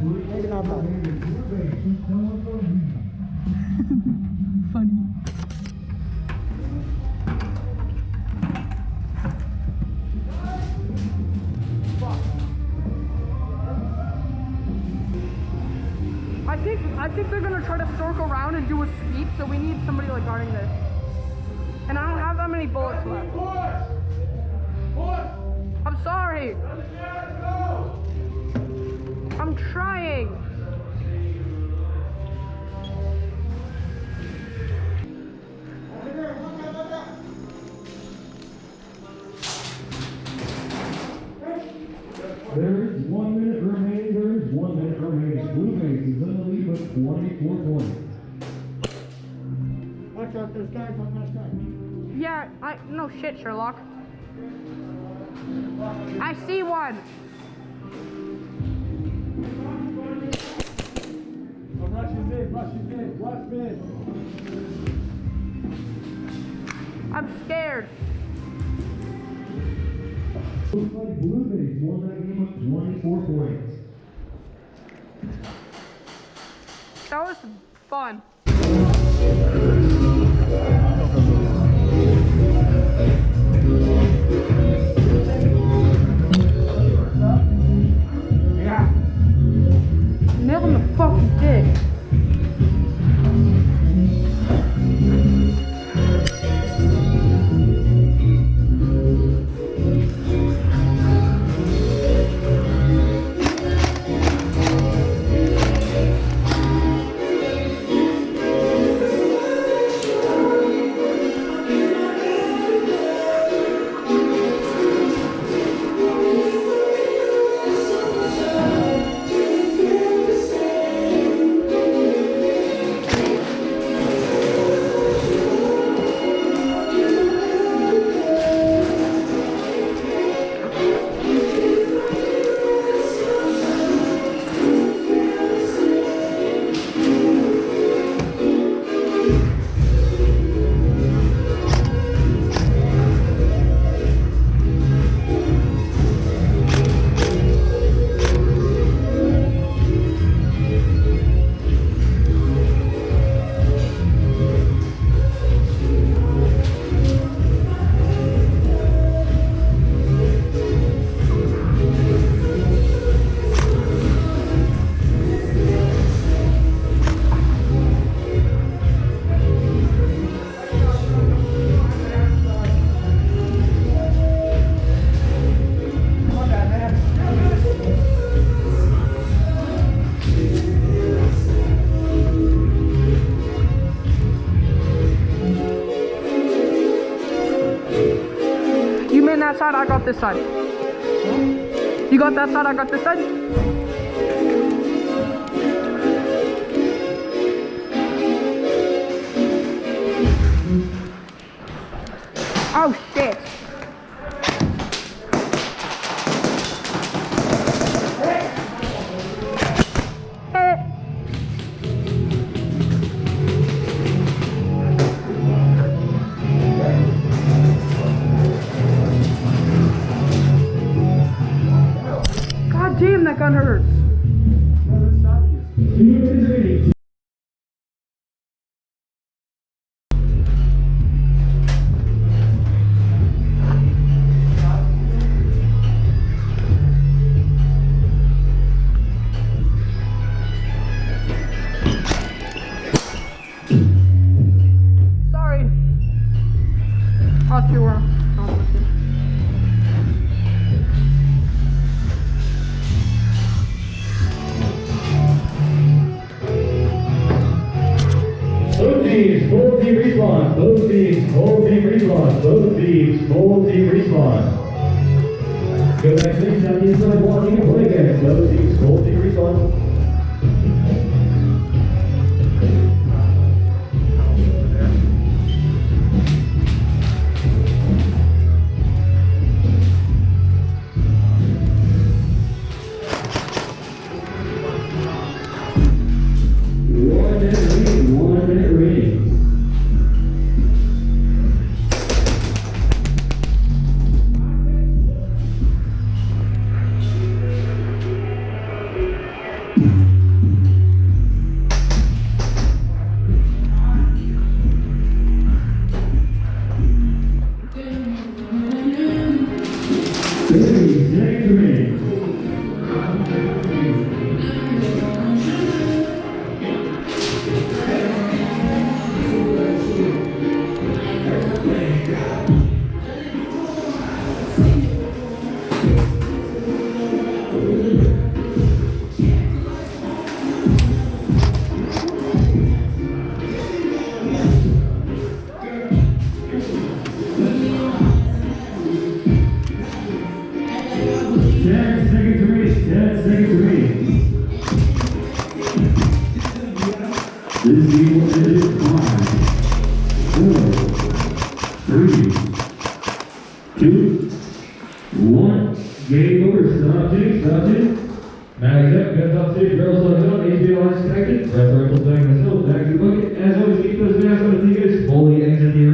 Maybe not that. Funny. I think they're gonna try to circle around and do a sweep, so we need somebody like guarding this. And I don't have that many bullets left. I'm sorry. I'm trying. There is 1 minute remaining. There is 1 minute remaining. Blue Base is in the lead with 24 points. Watch out, there's guys on that side. Yeah, no shit, Sherlock. I see one. Rush is in, watch mid. I'm scared. Looks like Blue Base won that game with 24 points. That was fun. Yeah. Nail in the fucking dick. That side, I got this side. You got that side, I got this side. Oh shit. Damn, that gun hurts. Sorry. Thought you were. Full team respawn. Both teams, full team respawn. Both teams, full team respawn. Go back 6 on the inside wall. You can play again. Both teams, full team respawn. 3, 2, 1. Game over. Stop 2. Stop 2. Mags up. Guns up 6. Girls left up. HBO lines connected. Rest rifles back in the field. Back to the bucket. As always, keep those masks on the tickets. Fully exit the